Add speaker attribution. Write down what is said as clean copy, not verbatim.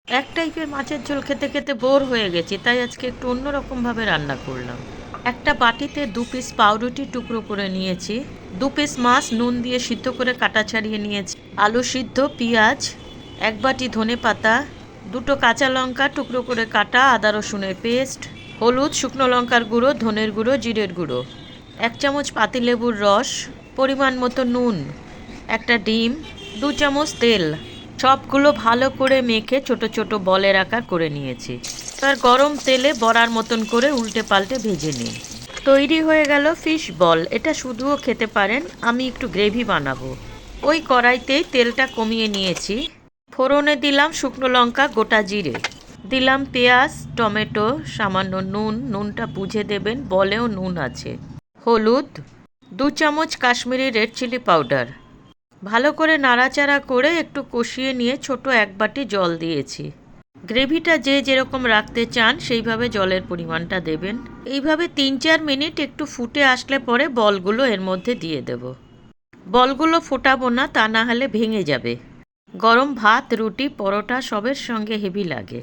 Speaker 1: এক টাইপের মাছের ঝোল খেতে খেতে বোর হয়ে গেছি, তাই আজকে একটু অন্যরকমভাবে রান্না করলাম। একটা বাটিতে 2 পিস পাউরুটি টুকরো করে নিয়েছি, 2 পিস মাছ নুন দিয়ে সিদ্ধ করে কাটা ছাড়িয়ে নিয়েছি, আলু সিদ্ধ, পেঁয়াজ, 1 বাটি ধনে পাতা, 2টো কাঁচা লঙ্কা টুকরো করে কাটা, আদা রসুনের পেস্ট, হলুদ, শুকনো লঙ্কার গুঁড়ো, ধনের গুঁড়ো, জিরের গুঁড়ো, 1 চামচ পাতিলেবুর রস, পরিমাণ মতো নুন, একটা ডিম, 2 চামচ তেল। সবগুলো ভালো করে মেখে ছোট ছোট বলের আকার করে নিয়েছি। তার গরম তেলে বড়ার মতন করে উল্টে পাল্টে ভেজে নিই। তৈরি হয়ে গেল ফিশ বল। এটা শুধুও খেতে পারেন, আমি একটু গ্রেভি বানাবো। ওই কড়াইতেই তেলটা কমিয়ে নিয়েছি, ফোড়নে দিলাম শুকনো লঙ্কা, গোটা জিরে, দিলাম পেঁয়াজ, টমেটো, সামান্য নুন, নুনটা বুঝে দেবেন, বলেও নুন আছে, হলুদ, 2 চামচ কাশ্মীরি রেড চিলি পাউডার। ভালো করে নাড়াচাড়া করে একটু কষিয়ে নিয়ে ছোট 1 বাটি জল দিয়েছি। গ্রেভিটা যে যেরকম রাখতে চান সেইভাবে জলের পরিমাণটা দেবেন। এইভাবে 3-4 মিনিট একটু ফুটে আসলে পরে বলগুলো এর মধ্যে দিয়ে দেব। বলগুলো ফোটাবো না, তা না হলে ভেঙে যাবে। গরম ভাত, রুটি, পরোটা সবের সঙ্গে হেভি লাগে।